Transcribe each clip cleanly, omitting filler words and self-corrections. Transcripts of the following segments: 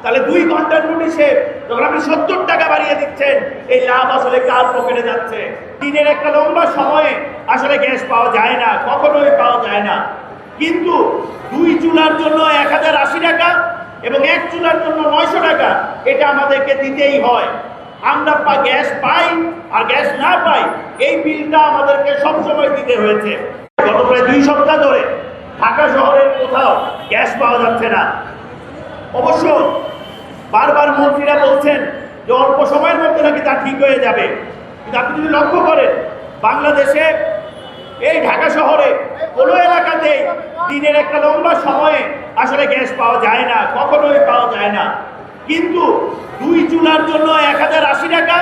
তাহলে 2 ঘন্টার নোটিশে যখন আপনি 70 টাকা বাড়িয়ে দিচ্ছেন, এই লাভ আসলে কার পকেটে যাচ্ছে? দিনের একটা লম্বা সময়ে আসলে গ্যাস পাওয়া যায় না, কখনোই পাওয়া যায় না। কিন্তু 2 চুলার জন্য 1080 টাকা এবং 1 চুলার জন্য 900 টাকা এটা আমাদেরকে দিতেই হয়। আমরা গ্যাস পাই আর গ্যাস না পাই, এই বিলটা আমাদেরকে সবসময় দিতে হয়েছে। গত প্রায় 2 সপ্তাহ ধরে ঢাকা শহরের কোথাও গ্যাস পাওয়া যাচ্ছে না। অবশ্য বারবার মন্ত্রীরা বলছেন যে অল্প সময়ের মধ্যে নাকি তা ঠিক হয়ে যাবে, কিন্তু আপনি যদি লক্ষ্য করেন বাংলাদেশে এই ঢাকা শহরে কোনো এলাকাতেই দিনের একটা লম্বা সময়ে আসলে গ্যাস পাওয়া যায় না, কখনোই পাওয়া যায় না। কিন্তু 2 চুলার জন্য 1080 টাকা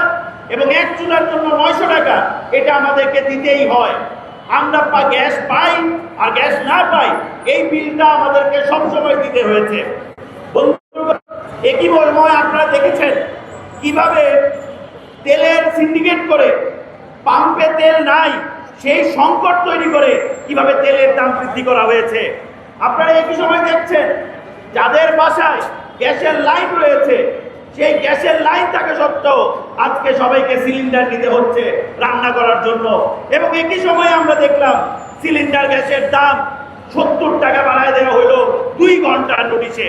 এবং 1 চুলার জন্য 900 টাকা এটা আমাদেরকে দিতেই হয়। আমরা গ্যাস পাই আর গ্যাস না পাই, এই বিলটা আমাদেরকে সবসময় দিতে হয়েছে। একই মর্মে আপনারা দেখেছেন কিভাবে তেলের সিন্ডিকেট করে, পাম্পে তেল নাই সেই সংকট তৈরি করে কিভাবে তেলের দাম বৃদ্ধি করা হয়েছে। আপনারা একই সময় দেখছেন যাদের বাসায় গ্যাসের লাইন রয়েছে, সেই গ্যাসের লাইন থাকা সত্ত্বেও আজকে সবাইকে সিলিন্ডার নিতে হচ্ছে রান্না করার জন্য। এবং একই সময়ে আমরা দেখলাম সিলিন্ডার গ্যাসের দাম 70 টাকা বাড়ায় দেওয়া হলো 2 ঘন্টার নোটিশে।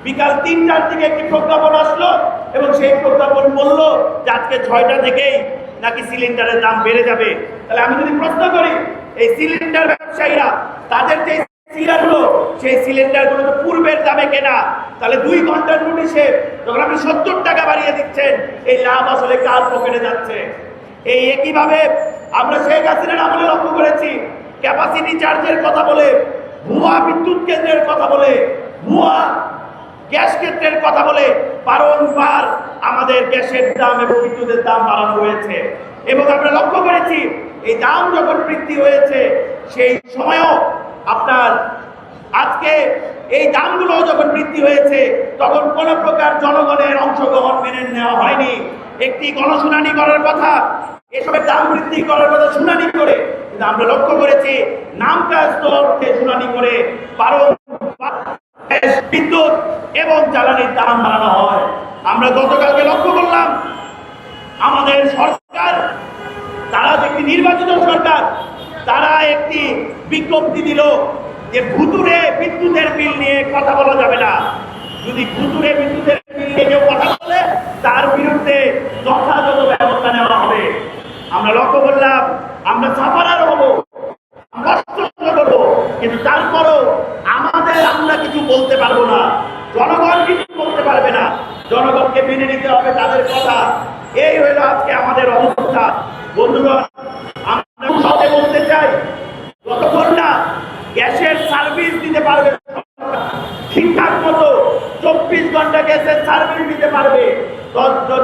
বিকাল 3টার দিকে একটি প্রজ্ঞাপন আসলো এবং সেই প্রজ্ঞাপন বলল যে আজকে 6টা থেকেই নাকি সিলিন্ডারের দাম বেড়ে যাবে। তাহলে আমি যদি প্রশ্ন করি, এই সিলিন্ডার ব্যবসায়ীরা তাদের যে সিলিন্ডারগুলো, সেই সিলিন্ডারগুলো তো পূর্বের দামে কেনা, তাহলে 2 ঘন্টার নোটিশে যখন আপনি 70 টাকা বাড়িয়ে দিচ্ছেন, এই লাভ আসলে কার পকেটে যাচ্ছে? এই একইভাবে আমরা শেখ হাসিনার আমলে লক্ষ্য করেছি, ক্যাপাসিটি চার্জের কথা বলে, ভুয়া বিদ্যুৎ কেন্দ্রের কথা বলে, ভুয়া গ্যাস ক্ষেত্রের কথা বলে বারংবার আমাদের গ্যাসের দাম এবং বিদ্যুতের দাম বাড়ানো হয়েছে। এবং আমরা লক্ষ্য করেছি এই দাম যখন বৃদ্ধি হয়েছে সেই সময়ও আপনার আজকে এই দামগুলো যখন বৃদ্ধি হয়েছে তখন কোনো প্রকার জনগণের অংশগ্রহণ মেনে নেওয়া হয়নি। একটি গণশুনানি করার কথা, এসবের দাম বৃদ্ধি করার কথা শুনানি করে, কিন্তু আমরা লক্ষ্য করেছি নামকাস্ত অর্থে শুনানি করে বারংবার বিদ্যুৎ এবং জ্বালানির দাম বাড়ানো হয়। আমরা গতকালকে লক্ষ্য করলাম আমাদের সরকার, তারা যে একটি নির্বাচিত সরকার, তারা একটি বিজ্ঞপ্তি দিল যে ভুতুরে বিদ্যুতের বিল নিয়ে কথা বলা যাবে না। যদি ভুতুরে বিদ্যুতের বিল নিয়ে কেউ কথা বলে তার বিরুদ্ধে যথাযথ ব্যবস্থা নেওয়া হবে। আমরা লক্ষ্য করলাম আমরা সাফারার হব, কষ্ট করবো, কিন্তু তারপরও আমরা কিছু বলতে পারবো না, জনগণ কিছু বলতে পারবে না, জনগণকে মেনে নিতে হবে তাদের কথা। এই হলো আজকে আমাদের অবস্থা। বন্ধুগণ, আমরা সাথে বলতে চাই, যতক্ষণ না গ্যাসের সার্ভিস দিতে পারবে ঠিকঠাক মতো 24 ঘন্টা গ্যাসের সার্ভিস দিতে পারবে,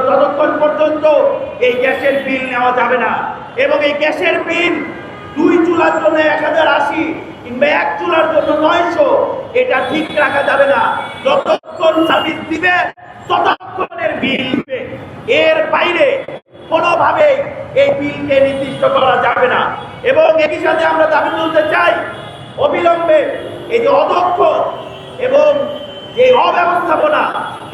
ততক্ষণ পর্যন্ত এই গ্যাসের বিল নেওয়া যাবে না। এবং এই গ্যাসের বিল 2 চুলার জন্য 1080 কিংবা 1 চুলার জন্য 900 এটা ঠিক রাখা যাবে না। যতক্ষণ সার্ভিস দিবে ততক্ষণের বিল দিবে, এর বাইরে কোনোভাবে এই বিলকে নির্দিষ্ট করা যাবে না। এবং একই সাথে আমরা দাবি তুলতে চাই, অবিলম্বে এই যে অদক্ষ এবং এই অব্যবস্থাপনা,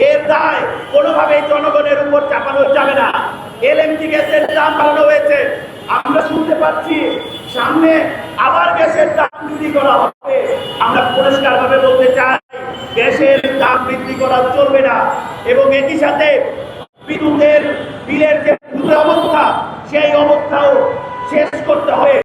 এর দায় কোনোভাবেই জনগণের উপর চাপানো যাবে না। এলএনজি গ্যাসের দাম বাড়ানো হয়েছে, আমরা শুনতে পাচ্ছি সামনে আবার গ্যাসের দাম বৃদ্ধি করা হবে। আমরা পরিষ্কারভাবে বলতে চাই গ্যাসের দাম বৃদ্ধি করা চলবে না। এবং একই সাথে বিদ্যুতের বিলের যে অবস্থা, সেই অবস্থাও শেষ করতে হবে।